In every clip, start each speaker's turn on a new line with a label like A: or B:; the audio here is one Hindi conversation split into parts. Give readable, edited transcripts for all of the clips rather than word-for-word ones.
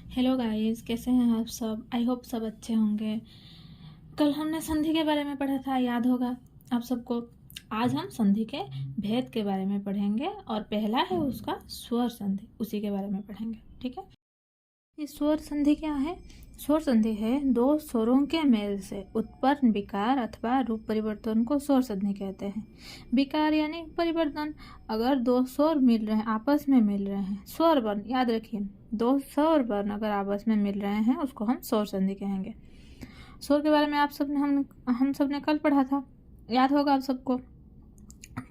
A: हेलो गाइस, कैसे हैं आप सब। आई होप सब अच्छे होंगे। कल हमने संधि के बारे में पढ़ा था, याद होगा आप सबको। आज हम संधि के भेद के बारे में पढ़ेंगे और पहला है उसका स्वर संधि, उसी के बारे में पढ़ेंगे। ठीक है, ये स्वर संधि क्या है? स्वर संधि है दो स्वरों के मेल से उत्पन्न विकार अथवा रूप परिवर्तन को स्वर संधि कहते हैं। विकार यानी परिवर्तन। अगर दो स्वर मिल रहे हैं, आपस में मिल रहे हैं, स्वर वर्ण याद रखिए, दो स्वर वर्ण अगर आपस में मिल रहे हैं उसको हम स्वर संधि कहेंगे। स्वर के बारे में आप सबने हम सबने कल पढ़ा था, याद होगा आप सबको।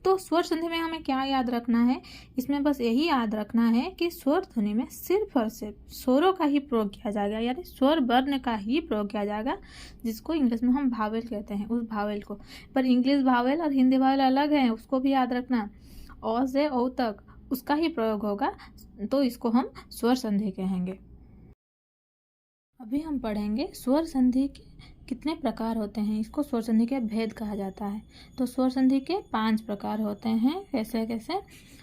A: तो स्वर संधि में हमें क्या याद रखना है? इसमें बस यही याद रखना है कि स्वर ध्वनि में सिर्फ और सिर्फ स्वरों का ही प्रयोग किया जाएगा, यानी स्वर वर्ण का ही प्रयोग किया जाएगा, जिसको इंग्लिश में हम भावेल कहते हैं, उस भावेल को। पर इंग्लिश भावेल और हिंदी भावेल अलग है, उसको भी याद रखना। औ से औ तक उसका ही प्रयोग होगा, तो इसको हम स्वर संधि कहेंगे। अभी हम पढ़ेंगे स्वर संधि के कितने प्रकार होते हैं, इसको स्वर संधि के भेद कहा जाता है। तो स्वर संधि के 5 प्रकार होते हैं। कैसे कैसे?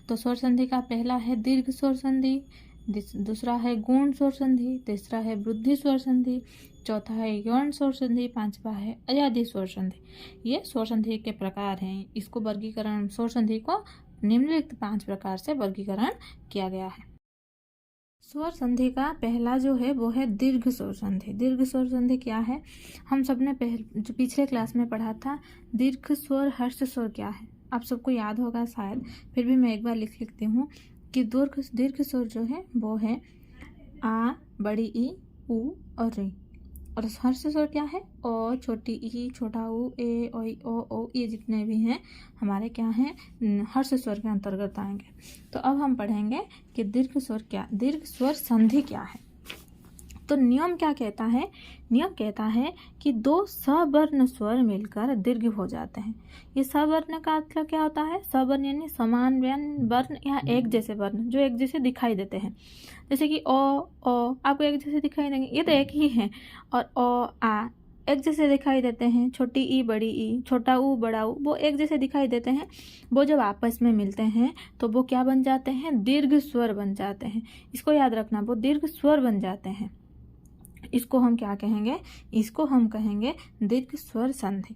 A: तो स्वर संधि का पहला है दीर्घ स्वर संधि, दूसरा है गुण स्वर संधि, तीसरा है वृद्धि स्वर संधि, चौथा है यौन स्वर संधि, पांचवा है अयाधी स्वर संधि। ये स्वर संधि के प्रकार हैं। इसको वर्गीकरण, स्वर संधि को निम्नलिखित 5 प्रकार से वर्गीकरण किया गया है। स्वर संधि का पहला जो है वो है दीर्घ स्वर संधि। दीर्घ स्वर संधि क्या है? हम सबने जो पिछले क्लास में पढ़ा था, दीर्घ स्वर हर्ष स्वर क्या है, आप सबको याद होगा शायद, फिर भी मैं एक बार लिखती हूँ कि दीर्घ स्वर जो है वो है आ, बड़ी ई, उ और री। और हर्ष स्वर क्या है? ओ, छोटी ई, छोटा ऊ, ए, ओई, ओ, ये जितने भी हैं हमारे क्या हैं, हर्ष स्वर के अंतर्गत आएंगे। तो अब हम पढ़ेंगे कि दीर्घ स्वर संधि क्या है। तो नियम क्या कहता है? नियम कहता है कि दो सवर्ण स्वर मिलकर दीर्घ हो जाते हैं। ये सवर्ण का मतलब क्या होता है? सवर्ण यानी समान वर्ण या एक जैसे वर्ण, जो एक जैसे दिखाई देते हैं। जैसे कि ओ आपको एक जैसे दिखाई देंगे, ये तो एक ही है। और ओ, आ एक जैसे दिखाई देते हैं। छोटी ई, बड़ी ई, छोटा ऊ, बड़ा ऊ, वो एक जैसे दिखाई देते हैं। वो जब आपस में मिलते हैं तो वो क्या बन जाते हैं? दीर्घ स्वर बन जाते हैं। इसको याद रखना, वो दीर्घ स्वर बन जाते हैं। इसको हम क्या कहेंगे? इसको हम कहेंगे दीर्घ स्वर संधि।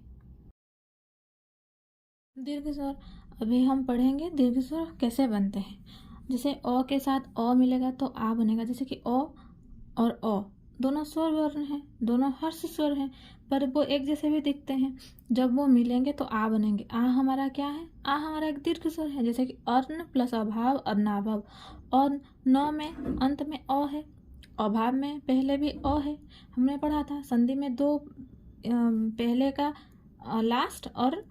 A: दीर्घ स्वर अभी हम पढ़ेंगे दीर्घ स्वर कैसे बनते हैं। जैसे ओ के साथ ओ मिलेगा तो आ बनेगा। जैसे कि ओ और ओ दोनों स्वर वर्ण हैं, दोनों हर्ष स्वर हैं, पर वो एक जैसे भी दिखते हैं। जब वो मिलेंगे तो आ बनेंगे। आ हमारा क्या है? आ हमारा एक दीर्घ स्वर है। जैसे कि अर्ण प्लस अभाव, अर्नाभाव। और न में अंत में ओ है, अभाव में पहले भी अ है। हमने पढ़ा था संधि में दो, पहले का लास्ट और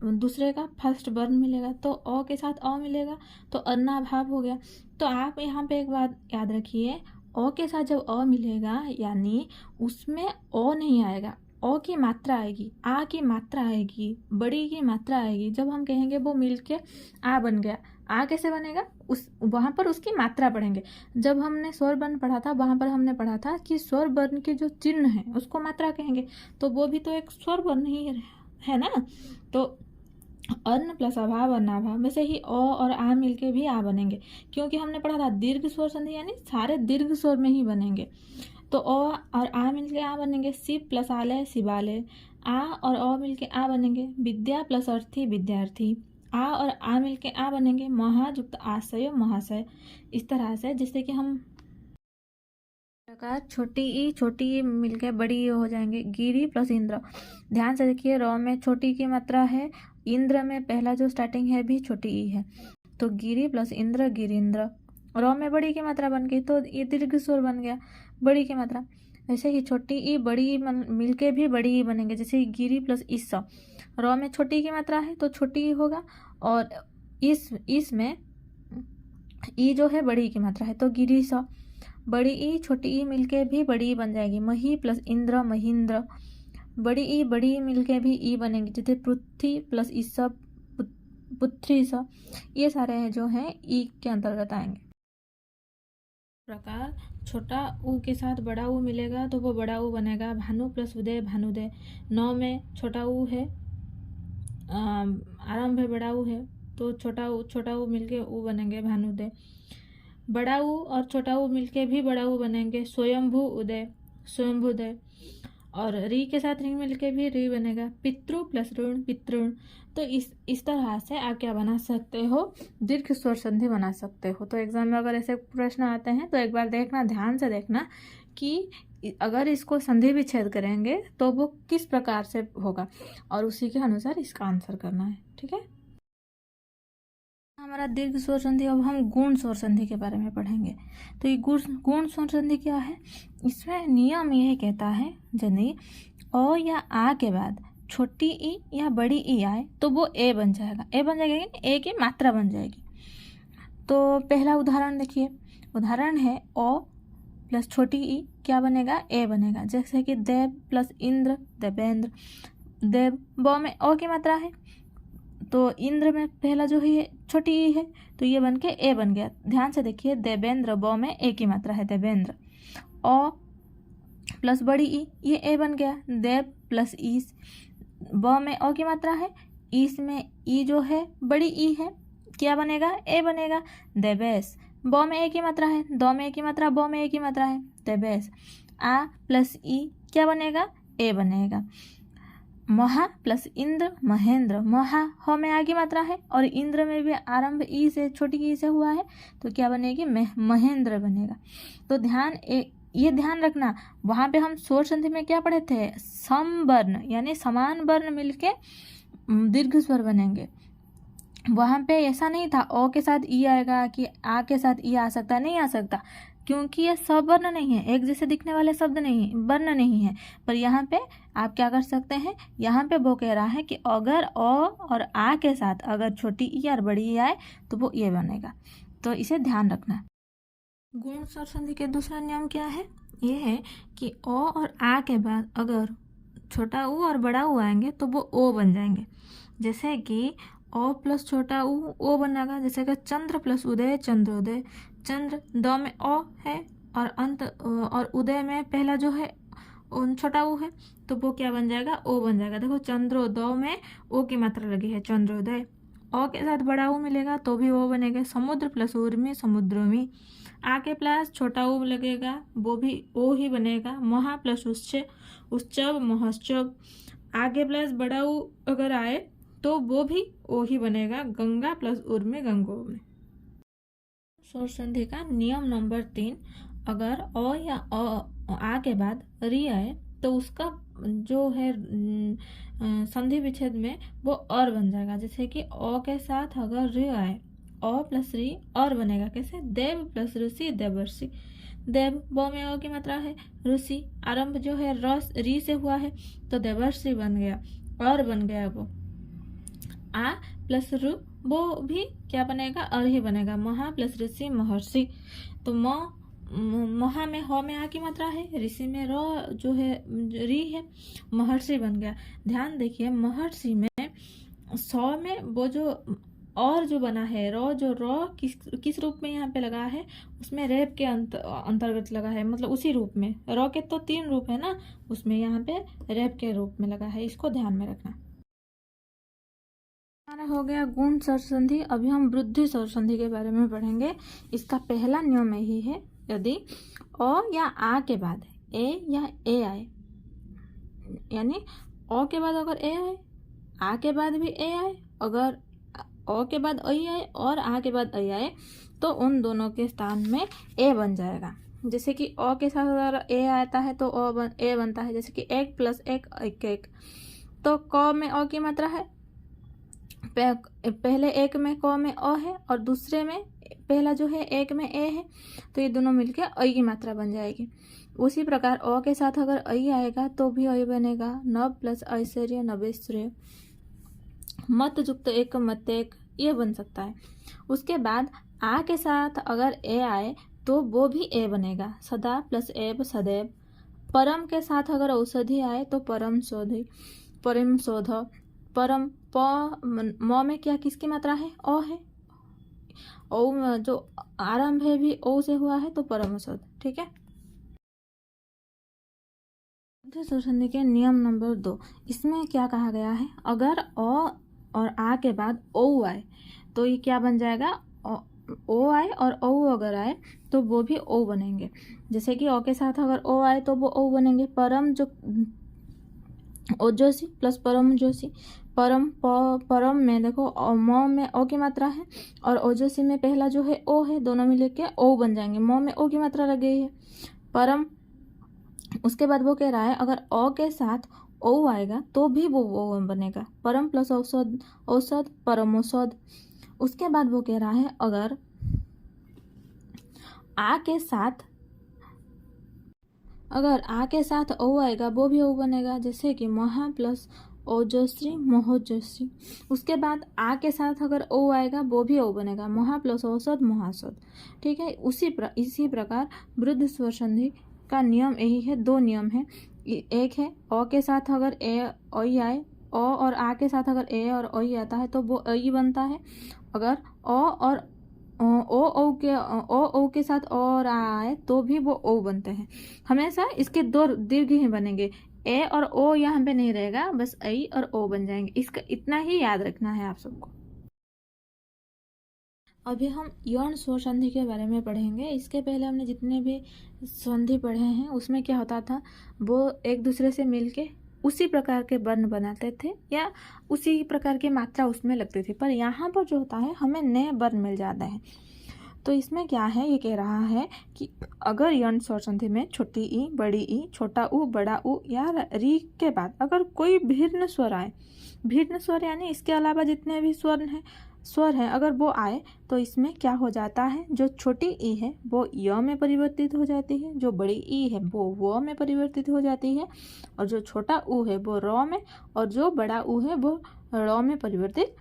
A: दूसरे का फर्स्ट वर्ण मिलेगा, तो अ के साथ अ मिलेगा तो अर्नाभाव हो गया। तो आप यहाँ पे एक बात याद रखिए, अ के साथ जब अ मिलेगा यानी उसमें अ नहीं आएगा, अ की मात्रा आएगी, आ की मात्रा आएगी, बड़ी की मात्रा आएगी। जब हम कहेंगे वो मिलके आ बन गया, आ कैसे बनेगा? उस वहाँ पर उसकी मात्रा पढ़ेंगे। जब हमने स्वर वर्ण पढ़ा था वहाँ पर हमने पढ़ा था कि स्वर वर्ण के जो चिन्ह है उसको मात्रा कहेंगे, तो वो भी तो एक स्वर वर्ण ही है ना। तो अर्ण प्लस अभाव, अर्नाभाव में से ही अ और आ मिलके भी आ बनेंगे, क्योंकि हमने पढ़ा था दीर्घ स्वर संधि यानी सारे दीर्घ स्वर में ही बनेंगे। तो अ और आ मिलके आ बनेंगे। शिव प्लस आलय, शिवालय। आ और अ मिलके आ बनेंगे। विद्या प्लस अर्थी, विद्यार्थी। आ और आ मिलके आ बनेंगे। महायुक्त आशय, महाशय। इस तरह से जैसे कि हम प्रकार छोटी ई मिलके बड़ी ई हो जाएंगे। गिरी प्लस इंद्र। ध्यान से देखिए, र में छोटी की मात्रा है, इंद्र में पहला जो स्टार्टिंग है भी छोटी ई है, तो गिरी प्लस इंद्र, गिरिंद्र। र में बड़ी की मात्रा बन गई तो ये दीर्घ स्वर बन गया, बड़ी की मात्रा। वैसे ही छोटी ई बड़ी ई मिलके भी बड़ी ई बनेंगे। जैसे गिरी प्लस इस, र में छोटी की मात्रा है तो छोटी ई होगा, और इस में ई जो है बड़ी की मात्रा है तो गिरी स। बड़ी ई छोटी ई मिलके भी बड़ी ई बन जाएगी। मही प्लस इंद्र, महींद्र। बड़ी ई मिलके भी ई बनेंगी। जैसे पृथ्वी प्लस इस, पुत्री स। ये सारे जो हैं ई के अंतर्गत आएंगे। प्रकार छोटा ऊ के साथ बड़ा ऊ मिलेगा तो वो बड़ा ऊ बनेगा। भानु प्लस उदय, भानुदय। नौ में छोटा ऊ है, आरंभ है, बड़ा ऊ है, तो छोटा ऊ मिलके ऊ बनेंगे, भानुदय। बड़ा ऊ और छोटा ऊ मिलके भी बड़ा ऊ बनेंगे, स्वयंभू उदय, स्वयंभूदय। और री के साथ री मिलके भी री बनेगा, पितृ प्लस ऋण, पितृण। तो इस तरह से आप क्या बना सकते हो, दीर्घ स्वर संधि बना सकते हो। तो एग्जाम में अगर ऐसे प्रश्न आते हैं तो एक बार देखना, ध्यान से देखना कि अगर इसको संधि विच्छेद करेंगे तो वो किस प्रकार से होगा, और उसी के अनुसार इसका आंसर करना है। ठीक है, हमारा दीर्घ स्वर संधि। अब हम गुण स्वर संधि के बारे में पढ़ेंगे। तो ये गुण स्वर संधि क्या है, इसमें नियम यह कहता है यदि अ या आ के बाद छोटी ई या बड़ी ई आए तो वो ए बन जाएगा। ए बन जाएगा कि ए की मात्रा बन जाएगी। तो पहला उदाहरण देखिए, उदाहरण है अ प्लस छोटी ई क्या बनेगा, ए बनेगा। जैसे कि देव प्लस इंद्र, देवेंद्र। देव ब में अ की मात्रा है, तो इंद्र में पहला जो है छोटी ई है, तो ये बन के ए बन गया। ध्यान से देखिए, देवेंद्र ब में ए की मात्रा है, देवेंद्र। अ प्लस बड़ी ई, ये ए बन गया। देव प्लस ईस, ब में अ की मात्रा है, ईस में ई जो है बड़ी ई है, क्या बनेगा, ए बनेगा। देवेश, ब में ए की मात्रा है, द में ए की मात्रा, ब में ए की मात्रा है, देवेश। आ प्लस ई क्या बनेगा, ए बनेगा। महा प्लस इंद्र, महेंद्र। महा ह में आ की मात्रा है और इंद्र में भी आरंभ ई से, छोटी ई से हुआ है, तो क्या बनेगी, महेंद्र बनेगा। तो ये ध्यान रखना, वहाँ पे हम स्वर संधि में क्या पढ़े थे, समवर्ण यानी समान वर्ण मिलके दीर्घ स्वर बनेंगे। वहाँ पे ऐसा नहीं था ओ के साथ ई आएगा कि आ के साथ ई आ सकता, नहीं आ सकता, क्योंकि ये स्वर्ण नहीं है, एक जैसे दिखने वाले शब्द नहीं, वर्ण नहीं है। पर यहाँ पे आप क्या कर सकते हैं, यहाँ पे वो कह रहा है कि अगर अ और आ के साथ अगर छोटी ई और बड़ी ई आए तो वो ये बनेगा। तो इसे ध्यान रखना। गुण स्वर संधि के दूसरा नियम क्या है, ये है कि अ और आ के बाद अगर छोटा ऊ और बड़ा ऊ आएंगे तो वो ओ बन जाएंगे। जैसे कि अ प्लस छोटा ऊ ओ बनेगा। जैसे कि चंद्र plus Uday, Chandrodaya. Chandra the में अ है और उदय में पहला जो है छोटा ऊ है, तो वो क्या बन जाएगा, ओ बन जाएगा। देखो चंद्रोदय में ओ की मात्रा लगी है, चंद्रोदय। अ के साथ बड़ा ऊ मिलेगा तो भी ओ बनेगा। समुद्र प्लस उर्मी, समुद्रोमी। आ के प्लस छोटा ऊ लगेगा, वो भी ओ ही बनेगा। महा प्लस उत्सव, महोत्सव। आगे प्लस बड़ा ऊ अगर आए तो वो भी ओ ही बनेगा। गंगा प्लस उर्मी, गंगों में। स्वर संधि का नियम नंबर 3, अगर अ या आ के बाद री आए तो उसका जो है संधि विच्छेद में वो और बन जाएगा। जैसे कि अ के साथ अगर री आए, अ प्लस री और बनेगा, कैसे, देव प्लस ऋषि, देवर्षि। देव ब में अ की मात्रा है, ऋषि आरंभ जो है री से हुआ है, तो देवर्षि बन गया, और बन गया वो। आ प्लस रु, वो भी क्या बनेगा, और ही बनेगा। महा प्लस ऋषि, महर्षि। तो महा में ह में आ की मात्रा है, ऋषि में र जो है री है, महर्षि बन गया। ध्यान देखिए, महर्षि में 100 में वो जो और जो बना है र किस रूप में यहाँ पे लगा है, उसमें रेप के अंतर्गत लगा है, मतलब उसी रूप में। र के तो 3 रूप है ना, उसमें यहाँ पे रेप के रूप में लगा है, इसको ध्यान में रखना। हमारा हो गया गुण स्वर संधि। अभी हम वृद्धि स्वर संधि के बारे में पढ़ेंगे। इसका पहला नियम यही है, यदि अ या आ के बाद ए या ए आए, यानी अ के बाद अगर ए आए, आ के बाद भी ए आए, अगर अ के बाद ऐ आए और आ के बाद ऐ आए, तो उन दोनों के स्थान में ए बन जाएगा। जैसे कि अ के साथ अगर ए आता है तो ए बनता है। जैसे कि 1 प्लस 1, 1। तो क में अ की मात्रा है, पहले एक में क में अ है और दूसरे में पहला जो है एक में ए है, तो ये दोनों मिलके ऐ की मात्रा बन जाएगी। उसी प्रकार अ के साथ अगर ऐ आएगा तो भी ऐ बनेगा। नव प्लस ऐश्वर्य, नवेश्वर्य। मत युक्त एक, मत एक, ये बन सकता है। उसके बाद आ के साथ अगर ए आए तो वो भी ए बनेगा। सदा प्लस एव, सदैव। परम के साथ अगर औषधि आए तो परम शोधि, परम शोध। परम म में क्या किसकी मात्रा है, अ है। ओ जो आरंभ है भी ओ से हुआ है, तो परम शोध। ठीक है। स्वर संधि के नियम नंबर 2, इसमें क्या कहा गया है, अगर अ और आ के बाद ओ आए तो ये क्या बन जाएगा, ओ आए और ओ अगर आए तो वो भी ओ बनेंगे। जैसे कि ओ के साथ अगर ओ आए तो वो ओ बनेंगे। परम जो ओजस्वी प्लस परम जोशी, परम में देखो म में ओ की मात्रा है और ओजस्वी में पहला जो है ओ है, दोनों मिले के ओ बन जाएंगे। म में ओ की मात्रा लग गई है परम। उसके बाद वो कह रहा है अगर ओ के साथ ओ आएगा तो भी वो ओ बनेगा। परम प्लस औसत, औसत परमोसद। उसके बाद वो कह रहा है अगर आ के साथ ओ आएगा वो भी ओ बनेगा। जैसे कि महा प्लस ओजस्वी महोजस्वी। उसके बाद आ के साथ अगर ओ आएगा वो भी ओ बनेगा। महा प्लस औसत महासद। ठीक है, इसी प्रकार वृद्ध स्वर संधि का नियम यही है। दो नियम है। एक है ओ के साथ अगर ए ओई आए, ओ और आ के साथ अगर ए और ओई आता है तो वो ई बनता है। अगर ओ और ओ के साथ और आ आए तो भी वो ओ बनते हैं। हमेशा इसके दो दीर्घ ही बनेंगे। ए और ओ यहाँ पे नहीं रहेगा, बस आई और ओ बन जाएंगे। इसका इतना ही याद रखना है आप सबको। अभी हम यौन स्वर संधि के बारे में पढ़ेंगे। इसके पहले हमने जितने भी संधि पढ़े हैं उसमें क्या होता था, वो एक दूसरे से मिलके उसी प्रकार के वर्ण बनाते थे या उसी प्रकार की मात्रा उसमें लगती थी। पर यहाँ पर जो होता है हमें नए वर्ण मिल जाते हैं। तो इसमें क्या है, ये कह रहा है कि अगर यौन स्वर संधि में छोटी ई, बड़ी ई, छोटा ऊ, बड़ा ऊ या री के बाद अगर कोई भिन्न स्वर आए, भिन्न स्वर यानी इसके अलावा जितने भी स्वर हैं अगर वो आए तो इसमें क्या हो जाता है, जो छोटी ई है वो य में परिवर्तित हो जाती है, जो बड़ी ई है वो व में परिवर्तित हो जाती है, और जो छोटा ऊ है वो र में, और जो बड़ा ऊ है वो ड़ में परिवर्तित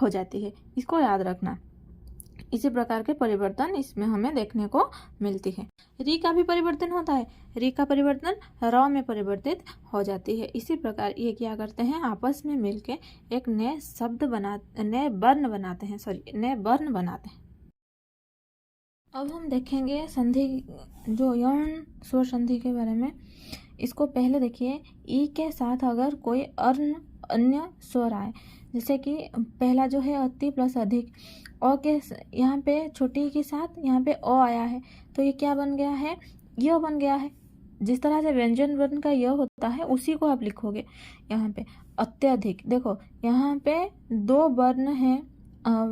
A: हो जाती है। इसको याद रखना। इसी प्रकार के परिवर्तन इसमें हमें देखने को मिलती है। री का भी परिवर्तन होता है। री का परिवर्तन र में परिवर्तित हो जाती है। इसी प्रकार ये क्या करते हैं, आपस में मिलके एक नए वर्ण बनाते हैं। अब हम देखेंगे संधि, जो यौन स्वर संधि के बारे में। इसको पहले देखिए, ई के साथ अगर कोई अन्य स्वर आए, जैसे कि पहला जो है अति प्लस अधिक, ओ के यहाँ पे छोटी के साथ यहाँ पे ओ आया है तो ये क्या बन गया है, य बन गया है। जिस तरह से व्यंजन वर्ण का य होता है उसी को आप लिखोगे यहाँ पे। अत्यधिक, देखो यहाँ पे दो वर्ण हैं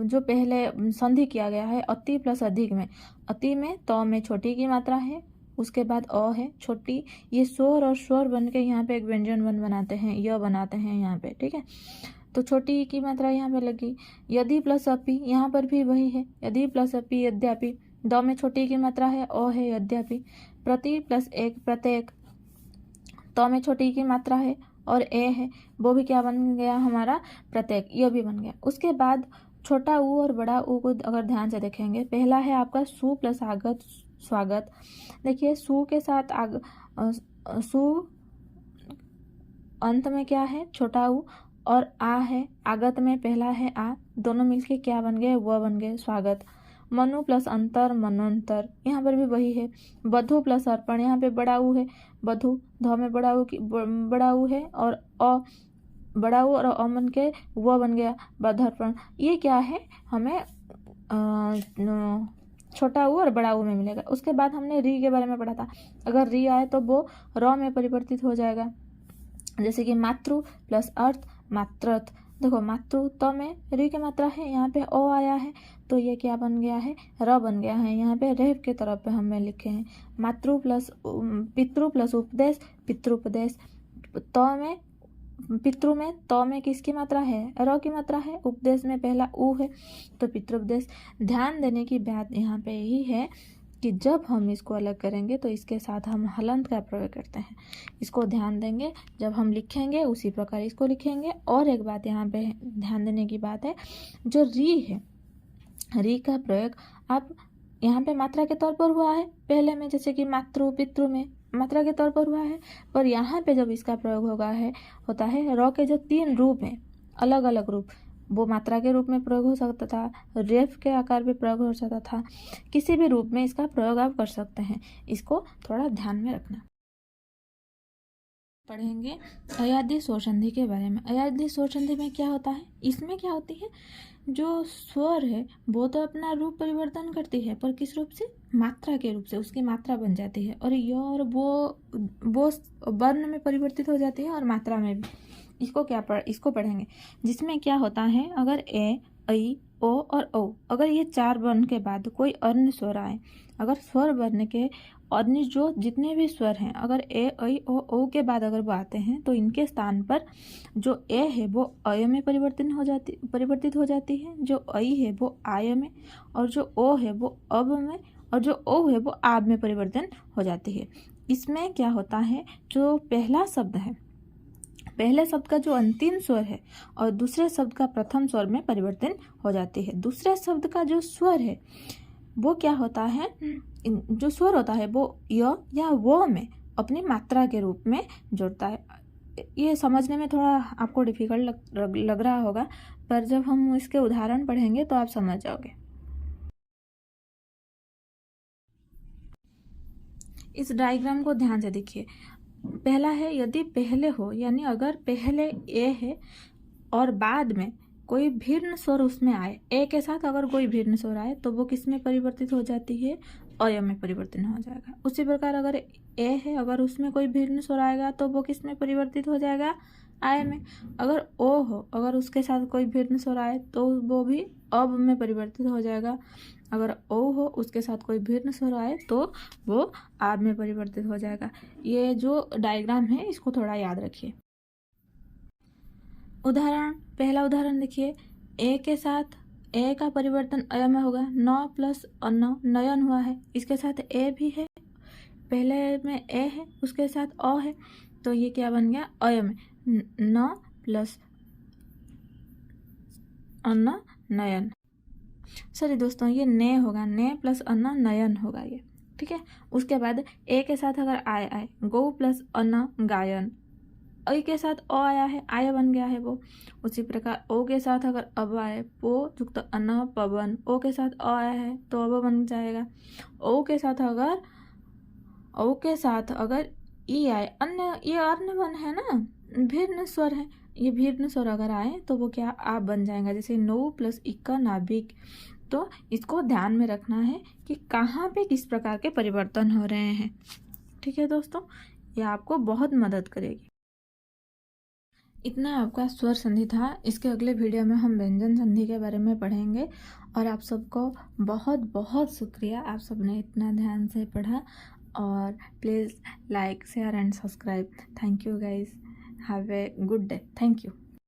A: जो पहले संधि किया गया है अति प्लस अधिक में। अति में तो में छोटी की मात्रा है, उसके बाद अ है छोटी, ये स्वर और स्वर बन के यहाँ पे एक व्यंजन वर्ण बनाते हैं, य बनाते हैं यहाँ पे। ठीक है, तो छोटी की मात्रा यहाँ पे लगी। यदि प्लस अपि, यहाँ पर भी वही है, यदि प्लस अपि यद्यपि। द में छोटी की मात्रा है, अ है यद्यपि। प्रति प्लस एक प्रत्येक, त में छोटी की मात्रा है और ए है, वो भी क्या बन गया हमारा, प्रत्येक, ये भी बन गया। उसके बाद छोटा ऊ और बड़ा ऊ को अगर ध्यान से देखेंगे, पहला है आपका सु प्लस आगत स्वागत। देखिए सु के साथ सु अंत में क्या है, छोटा ऊ, और आ है आगत में पहला है आ, दोनों मिलके क्या बन गए, व बन गए, स्वागत। मनु प्लस अंतर मनोंतर, यहाँ पर भी वही है। बधु प्लस अर्पण, यहाँ पे बड़ा ऊ है, बधु, ध में बड़ा ऊ है और अ, बड़ा ऊ और अ बन के व बन गया, बधर्पण। ये क्या है, हमें छोटा ऊ और बड़ा ऊ में मिलेगा। उसके बाद हमने री के बारे में पढ़ा था, अगर री आए तो वो र में परिवर्तित हो जाएगा। जैसे कि मातृ प्लस अर्थ मात्रथ। देखो मातृ त में री की मात्रा है, यहाँ पे ओ आया है तो ये क्या बन गया है, र बन गया है। यहाँ पे रेफ के तरफ पे हमें लिखे हैं। मातृ प्लस पितृ प्लस उपदेश पितृपदेश। पितृ में त में किसकी मात्रा है, र की मात्रा है। उपदेश में पहला ऊ है तो पितृपदेश। ध्यान देने की बात यहाँ पे यही है कि जब हम इसको अलग करेंगे तो इसके साथ हम हलंत का प्रयोग करते हैं। इसको ध्यान देंगे, जब हम लिखेंगे उसी प्रकार इसको लिखेंगे। और एक बात यहाँ पे ध्यान देने की बात है, जो री है, री का प्रयोग आप यहाँ पे मात्रा के तौर पर हुआ है पहले में, जैसे कि मातृ पितृ में मात्रा के तौर पर हुआ है, पर यहाँ पे जब इसका प्रयोग होता है र के जो 3 रूप हैं, अलग अलग रूप, वो मात्रा के रूप में प्रयोग हो सकता था, रेफ के आकार में प्रयोग हो सकता था, किसी भी रूप में इसका प्रयोग आप कर सकते हैं। इसको थोड़ा ध्यान में रखना। पढ़ेंगे अयाधी स्वर संधि के बारे में। अयाधी स्वर संधि में क्या होता है, इसमें क्या होती है, जो स्वर है वो तो अपना रूप परिवर्तन करती है, पर किस रूप से, मात्रा के रूप से, उसकी मात्रा बन जाती है, और य और वो वर्ण में परिवर्तित हो जाती है और मात्रा में भी। इसको पढ़ेंगे, जिसमें क्या होता है, अगर ए, ऐ, ओ और औ, अगर ये 4 वर्ण के बाद कोई अन्य स्वर आए, अगर स्वर वर्ण के अन्य जो जितने भी स्वर हैं, अगर ए, ऐ, ओ, औ के बाद अगर वो आते हैं, तो इनके स्थान पर जो ए है वो अय में परिवर्तित हो जाती है, जो ऐ है वो आय में, और जो ओ है वो अब में, और जो ओ है वो आब में परिवर्तन हो जाती है। इसमें क्या होता है, जो पहला शब्द है, पहले शब्द का जो अंतिम स्वर है और दूसरे शब्द का प्रथम स्वर में परिवर्तन हो जाती है। दूसरे शब्द का जो स्वर है वो क्या होता है, जो स्वर होता है वो य या वो में अपनी मात्रा के रूप में जोड़ता है। ये समझने में थोड़ा आपको डिफिकल्ट लग रहा होगा, पर जब हम इसके उदाहरण पढ़ेंगे तो आप समझ जाओगे। इस डायग्राम को ध्यान से देखिए। पहला है, यदि पहले हो, यानी अगर पहले ए है और बाद में कोई भिन्न स्वर उसमें आए, ए के साथ अगर कोई भिन्न स्वर आए तो वो किस में परिवर्तित हो जाती है, अय में परिवर्तन हो जाएगा। उसी प्रकार अगर ए है, अगर उसमें कोई भिन्न स्वर आएगा तो वो किस में परिवर्तित हो जाएगा, आय में। अगर ओ हो, अगर उसके साथ कोई भिन्न स्वर आए तो वो भी अब में परिवर्तित हो जाएगा। अगर ओ हो, उसके साथ कोई भिन्न स्वर आए तो वो आब में परिवर्तित हो जाएगा। ये जो डायग्राम है इसको थोड़ा याद रखिए। उदाहरण, पहला उदाहरण देखिए, ए के साथ ए का परिवर्तन अय में होगा, न प्लस अन्न नयन हुआ है, इसके साथ ए भी है, पहले में ए है उसके साथ अ है, तो ये क्या बन गया, अय में न प्लस अन्न नयन। सॉरी दोस्तों, ये ने होगा, ने प्लस अन्न नयन होगा ये, ठीक है। उसके बाद ए के साथ अगर आए गौ प्लस अन्न गायन, ऐ के साथ अ आया है, आय बन गया है वो। उसी प्रकार ओ के साथ अगर अब आए, पो युक्त अन्न पवन, ओ के साथ अ आया है तो अब बन जाएगा। ओ के साथ अगर ई आए, अन्य, ये अन्य वन है ना, भिन्न स्वर है, ये भिन्न स्वर अगर आए तो वो क्या, आप बन जाएगा, जैसे नो प्लस इक्का नाभिक। तो इसको ध्यान में रखना है कि कहाँ पे किस प्रकार के परिवर्तन हो रहे हैं, ठीक है दोस्तों, ये आपको बहुत मदद करेगी। इतना आपका स्वर संधि था। इसके अगले वीडियो में हम व्यंजन संधि के बारे में पढ़ेंगे। और आप सबको बहुत बहुत शुक्रिया, आप सबने इतना ध्यान से पढ़ा। और please like, share and subscribe. Thank you guys, have a good day, thank you.